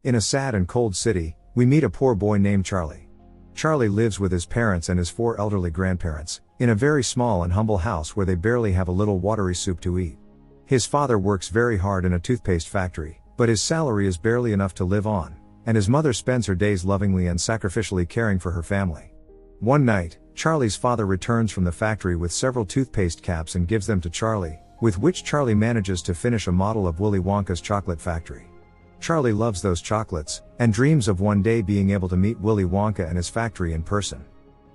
In a sad and cold city, we meet a poor boy named Charlie. Charlie lives with his parents and his 4 elderly grandparents, in a very small and humble house where they barely have a little watery soup to eat. His father works very hard in a toothpaste factory, but his salary is barely enough to live on, and his mother spends her days lovingly and sacrificially caring for her family. One night, Charlie's father returns from the factory with several toothpaste caps and gives them to Charlie, with which Charlie manages to finish a model of Willy Wonka's chocolate factory. Charlie loves those chocolates, and dreams of one day being able to meet Willy Wonka and his factory in person.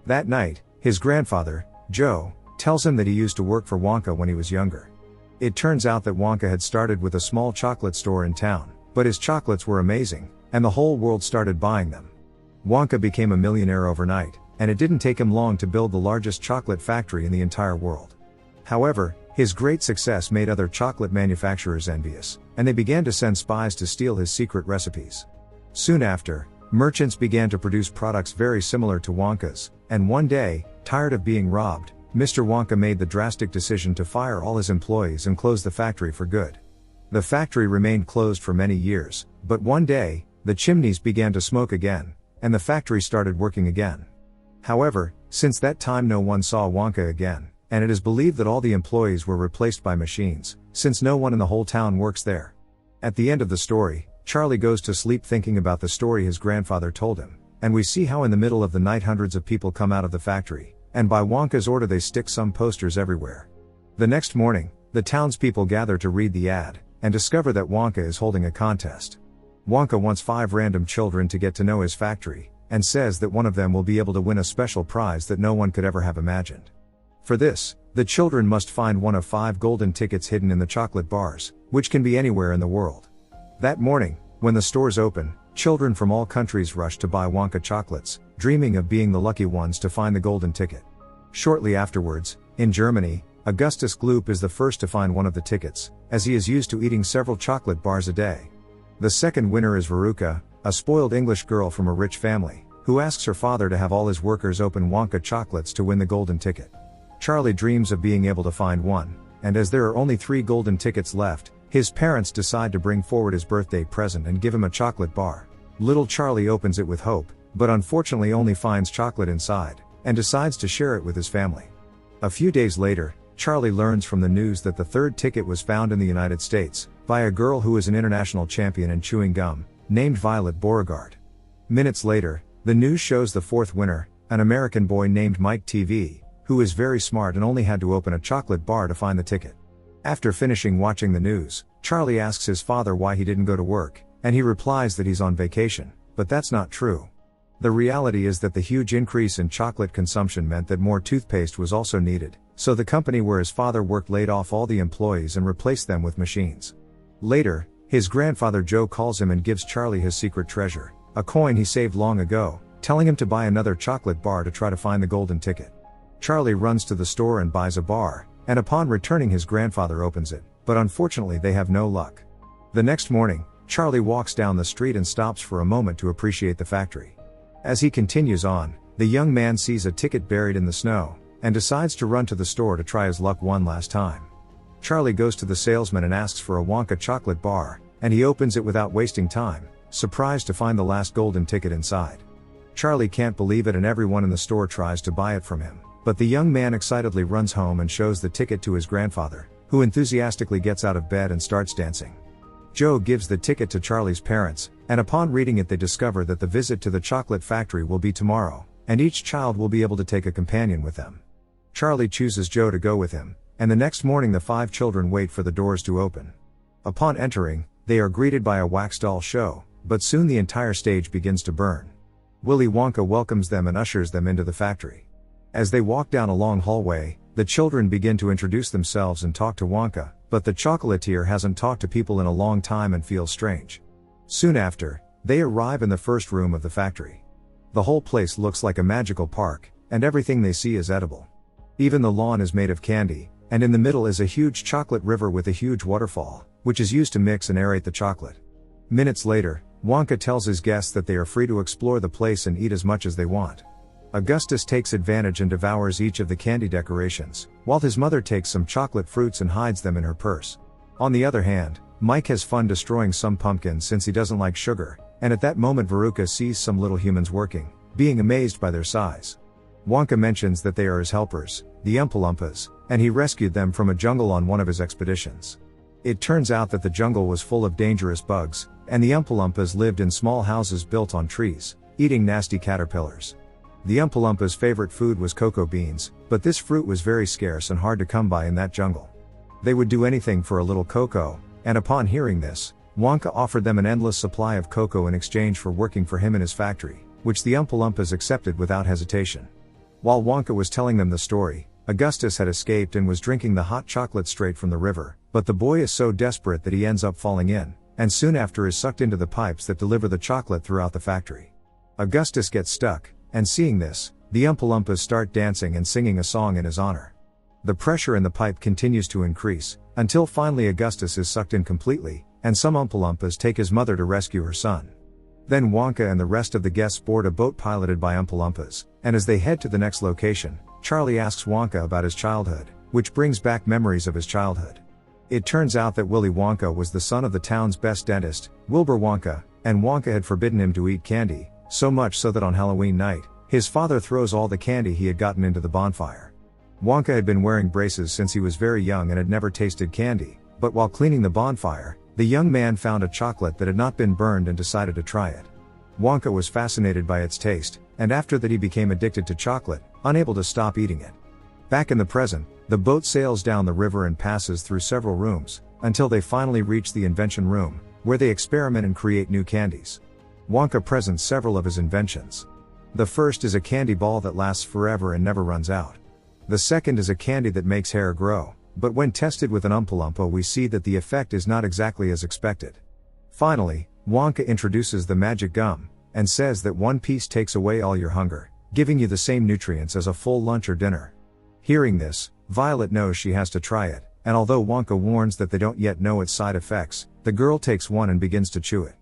That night, his grandfather, Joe, tells him that he used to work for Wonka when he was younger. It turns out that Wonka had started with a small chocolate store in town, but his chocolates were amazing, and the whole world started buying them. Wonka became a millionaire overnight, and it didn't take him long to build the largest chocolate factory in the entire world. However, his great success made other chocolate manufacturers envious, and they began to send spies to steal his secret recipes. Soon after, merchants began to produce products very similar to Wonka's, and one day, tired of being robbed, Mr. Wonka made the drastic decision to fire all his employees and close the factory for good. The factory remained closed for many years, but one day, the chimneys began to smoke again, and the factory started working again. However, since that time no one saw Wonka again, and it is believed that all the employees were replaced by machines, since no one in the whole town works there. At the end of the story, Charlie goes to sleep thinking about the story his grandfather told him, and we see how in the middle of the night hundreds of people come out of the factory, and by Wonka's order they stick some posters everywhere. The next morning, the townspeople gather to read the ad, and discover that Wonka is holding a contest. Wonka wants 5 random children to get to know his factory, and says that one of them will be able to win a special prize that no one could ever have imagined. For this, the children must find one of 5 golden tickets hidden in the chocolate bars, which can be anywhere in the world. That morning, when the stores open, children from all countries rush to buy Wonka chocolates, dreaming of being the lucky ones to find the golden ticket. Shortly afterwards, in Germany, Augustus Gloop is the first to find one of the tickets, as he is used to eating several chocolate bars a day. The second winner is Veruca, a spoiled English girl from a rich family, who asks her father to have all his workers open Wonka chocolates to win the golden ticket. Charlie dreams of being able to find one, and as there are only 3 golden tickets left, his parents decide to bring forward his birthday present and give him a chocolate bar. Little Charlie opens it with hope, but unfortunately only finds chocolate inside, and decides to share it with his family. A few days later, Charlie learns from the news that the 3rd ticket was found in the United States, by a girl who is an international champion in chewing gum, named Violet Beauregard. Minutes later, the news shows the 4th winner, an American boy named Mike TV, who is very smart and only had to open a chocolate bar to find the ticket. After finishing watching the news, Charlie asks his father why he didn't go to work, and he replies that he's on vacation, but that's not true. The reality is that the huge increase in chocolate consumption meant that more toothpaste was also needed, so the company where his father worked laid off all the employees and replaced them with machines. Later, his grandfather Joe calls him and gives Charlie his secret treasure, a coin he saved long ago, telling him to buy another chocolate bar to try to find the golden ticket. Charlie runs to the store and buys a bar, and upon returning his grandfather opens it, but unfortunately they have no luck. The next morning, Charlie walks down the street and stops for a moment to appreciate the factory. As he continues on, the young man sees a ticket buried in the snow, and decides to run to the store to try his luck one last time. Charlie goes to the salesman and asks for a Wonka chocolate bar, and he opens it without wasting time, surprised to find the last golden ticket inside. Charlie can't believe it and everyone in the store tries to buy it from him, but the young man excitedly runs home and shows the ticket to his grandfather, who enthusiastically gets out of bed and starts dancing. Joe gives the ticket to Charlie's parents, and upon reading it they discover that the visit to the chocolate factory will be tomorrow, and each child will be able to take a companion with them. Charlie chooses Joe to go with him, and the next morning the 5 children wait for the doors to open. Upon entering, they are greeted by a wax doll show, but soon the entire stage begins to burn. Willy Wonka welcomes them and ushers them into the factory. As they walk down a long hallway, the children begin to introduce themselves and talk to Wonka, but the chocolatier hasn't talked to people in a long time and feels strange. Soon after, they arrive in the first room of the factory. The whole place looks like a magical park, and everything they see is edible. Even the lawn is made of candy, and in the middle is a huge chocolate river with a huge waterfall, which is used to mix and aerate the chocolate. Minutes later, Wonka tells his guests that they are free to explore the place and eat as much as they want. Augustus takes advantage and devours each of the candy decorations, while his mother takes some chocolate fruits and hides them in her purse. On the other hand, Mike has fun destroying some pumpkins since he doesn't like sugar, and at that moment Veruca sees some little humans working, being amazed by their size. Wonka mentions that they are his helpers, the Oompa Loompas, and he rescued them from a jungle on one of his expeditions. It turns out that the jungle was full of dangerous bugs, and the Oompa Loompas lived in small houses built on trees, eating nasty caterpillars. The Oompa Loompas' favorite food was cocoa beans, but this fruit was very scarce and hard to come by in that jungle. They would do anything for a little cocoa, and upon hearing this, Wonka offered them an endless supply of cocoa in exchange for working for him in his factory, which the Oompa Loompas accepted without hesitation. While Wonka was telling them the story, Augustus had escaped and was drinking the hot chocolate straight from the river, but the boy is so desperate that he ends up falling in, and soon after is sucked into the pipes that deliver the chocolate throughout the factory. Augustus gets stuck, and seeing this, the Oompa Loompas start dancing and singing a song in his honor. The pressure in the pipe continues to increase, until finally Augustus is sucked in completely, and some Oompa Loompas take his mother to rescue her son. Then Wonka and the rest of the guests board a boat piloted by Oompa Loompas, and as they head to the next location, Charlie asks Wonka about his childhood, which brings back memories of his childhood. It turns out that Willy Wonka was the son of the town's best dentist, Wilbur Wonka, and Wonka had forbidden him to eat candy, so much so that on Halloween night, his father throws all the candy he had gotten into the bonfire. Wonka had been wearing braces since he was very young and had never tasted candy, but while cleaning the bonfire, the young man found a chocolate that had not been burned and decided to try it. Wonka was fascinated by its taste, and after that he became addicted to chocolate, unable to stop eating it. Back in the present, the boat sails down the river and passes through several rooms, until they finally reach the invention room, where they experiment and create new candies. Wonka presents several of his inventions. The first is a candy ball that lasts forever and never runs out. The second is a candy that makes hair grow, but when tested with an Oompa Loompa we see that the effect is not exactly as expected. Finally, Wonka introduces the magic gum, and says that one piece takes away all your hunger, giving you the same nutrients as a full lunch or dinner. Hearing this, Violet knows she has to try it, and although Wonka warns that they don't yet know its side effects, the girl takes one and begins to chew it.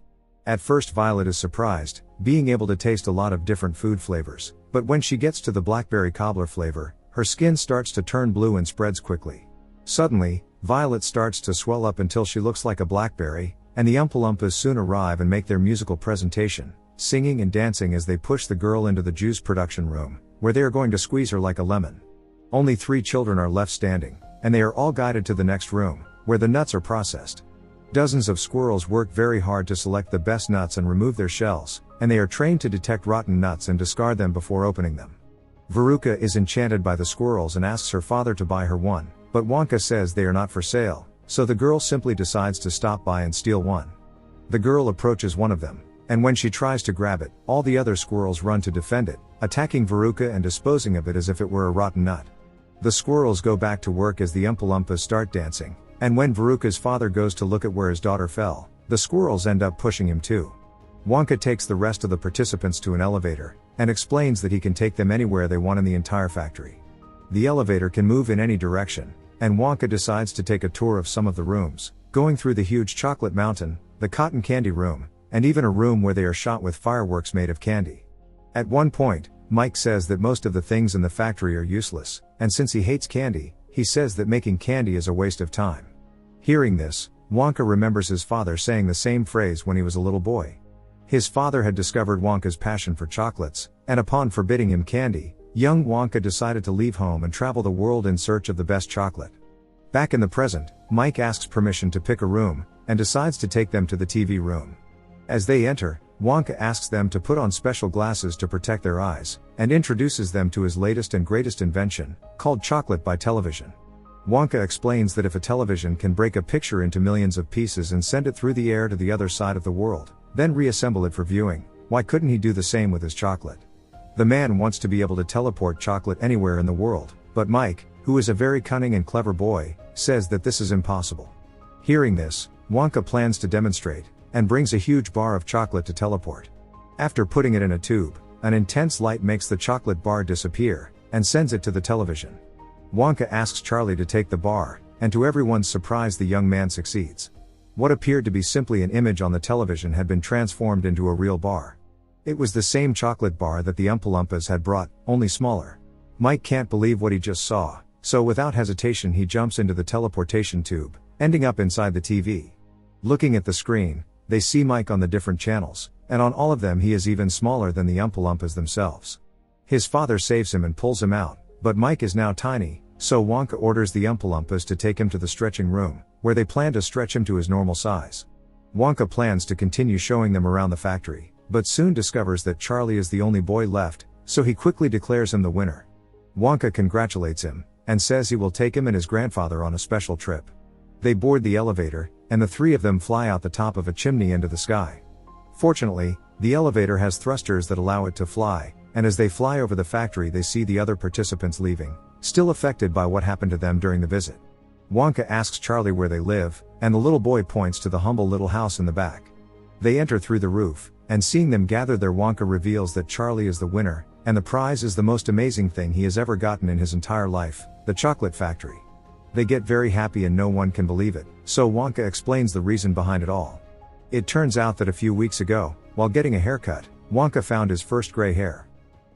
At first Violet is surprised, being able to taste a lot of different food flavors, but when she gets to the blackberry cobbler flavor, her skin starts to turn blue and spreads quickly. Suddenly, Violet starts to swell up until she looks like a blackberry, and the Oompa Loompas soon arrive and make their musical presentation, singing and dancing as they push the girl into the juice production room, where they are going to squeeze her like a lemon. Only 3 children are left standing, and they are all guided to the next room, where the nuts are processed. Dozens of squirrels work very hard to select the best nuts and remove their shells, and they are trained to detect rotten nuts and discard them before opening them. Veruca is enchanted by the squirrels and asks her father to buy her one, but Wonka says they are not for sale, so the girl simply decides to stop by and steal one. The girl approaches one of them, and when she tries to grab it, all the other squirrels run to defend it, attacking Veruca and disposing of it as if it were a rotten nut. The squirrels go back to work as the Oompa Loompas start dancing, and when Veruca's father goes to look at where his daughter fell, the squirrels end up pushing him too. Wonka takes the rest of the participants to an elevator, and explains that he can take them anywhere they want in the entire factory. The elevator can move in any direction, and Wonka decides to take a tour of some of the rooms, going through the huge chocolate mountain, the cotton candy room, and even a room where they are shot with fireworks made of candy. At one point, Mike says that most of the things in the factory are useless, and since he hates candy, he says that making candy is a waste of time. Hearing this, Wonka remembers his father saying the same phrase when he was a little boy. His father had discovered Wonka's passion for chocolates, and upon forbidding him candy, young Wonka decided to leave home and travel the world in search of the best chocolate. Back in the present, Mike asks permission to pick a room, and decides to take them to the TV room. As they enter, Wonka asks them to put on special glasses to protect their eyes, and introduces them to his latest and greatest invention, called chocolate by television. Wonka explains that if a television can break a picture into millions of pieces and send it through the air to the other side of the world, then reassemble it for viewing, why couldn't he do the same with his chocolate? The man wants to be able to teleport chocolate anywhere in the world, but Mike, who is a very cunning and clever boy, says that this is impossible. Hearing this, Wonka plans to demonstrate, and brings a huge bar of chocolate to teleport. After putting it in a tube, an intense light makes the chocolate bar disappear, and sends it to the television. Wonka asks Charlie to take the bar, and to everyone's surprise the young man succeeds. What appeared to be simply an image on the television had been transformed into a real bar. It was the same chocolate bar that the Oompa Loompas had brought, only smaller. Mike can't believe what he just saw, so without hesitation he jumps into the teleportation tube, ending up inside the TV. Looking at the screen, they see Mike on the different channels, and on all of them he is even smaller than the Oompa Loompas themselves. His father saves him and pulls him out, but Mike is now tiny, so Wonka orders the Oompa Loompas to take him to the stretching room, where they plan to stretch him to his normal size. Wonka plans to continue showing them around the factory, but soon discovers that Charlie is the only boy left, so he quickly declares him the winner. Wonka congratulates him, and says he will take him and his grandfather on a special trip. They board the elevator, and the three of them fly out the top of a chimney into the sky. Fortunately, the elevator has thrusters that allow it to fly, and as they fly over the factory they see the other participants leaving, still affected by what happened to them during the visit. Wonka asks Charlie where they live, and the little boy points to the humble little house in the back. They enter through the roof, and seeing them gather there, Wonka reveals that Charlie is the winner, and the prize is the most amazing thing he has ever gotten in his entire life, the chocolate factory. They get very happy and no one can believe it, so Wonka explains the reason behind it all. It turns out that a few weeks ago, while getting a haircut, Wonka found his first gray hair.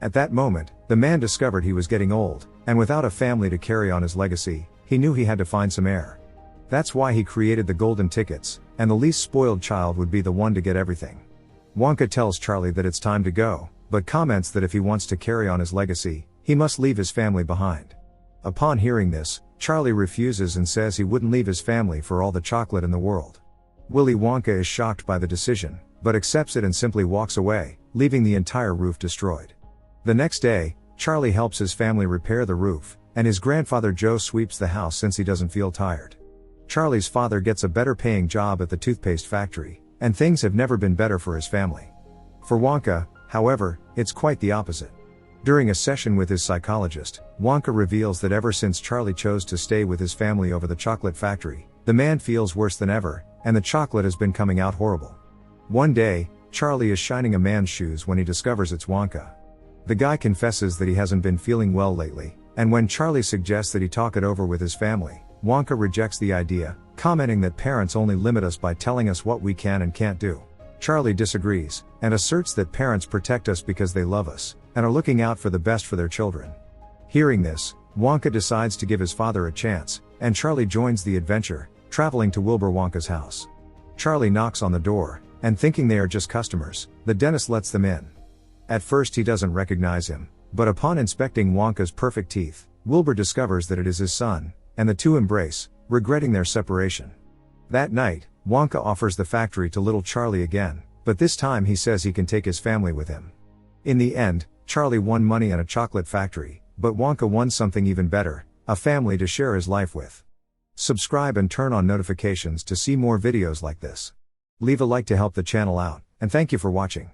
At that moment, the man discovered he was getting old, and without a family to carry on his legacy, he knew he had to find some heir. That's why he created the golden tickets, and the least spoiled child would be the one to get everything. Wonka tells Charlie that it's time to go, but comments that if he wants to carry on his legacy, he must leave his family behind. Upon hearing this, Charlie refuses and says he wouldn't leave his family for all the chocolate in the world. Willy Wonka is shocked by the decision, but accepts it and simply walks away, leaving the entire roof destroyed. The next day, Charlie helps his family repair the roof, and his grandfather Joe sweeps the house since he doesn't feel tired. Charlie's father gets a better paying job at the toothpaste factory, and things have never been better for his family. For Wonka, however, it's quite the opposite. During a session with his psychologist, Wonka reveals that ever since Charlie chose to stay with his family over the chocolate factory, the man feels worse than ever, and the chocolate has been coming out horrible. One day, Charlie is shining a man's shoes when he discovers it's Wonka. The guy confesses that he hasn't been feeling well lately, and when Charlie suggests that he talk it over with his family, Wonka rejects the idea, commenting that parents only limit us by telling us what we can and can't do. Charlie disagrees, and asserts that parents protect us because they love us, and are looking out for the best for their children. Hearing this, Wonka decides to give his father a chance, and Charlie joins the adventure, traveling to Wilbur Wonka's house. Charlie knocks on the door, and thinking they are just customers, the dentist lets them in. At first he doesn't recognize him, but upon inspecting Wonka's perfect teeth, Wilbur discovers that it is his son, and the two embrace, regretting their separation. That night, Wonka offers the factory to little Charlie again, but this time he says he can take his family with him. In the end, Charlie won money and a chocolate factory, but Wonka won something even better, a family to share his life with. Subscribe and turn on notifications to see more videos like this. Leave a like to help the channel out, and thank you for watching.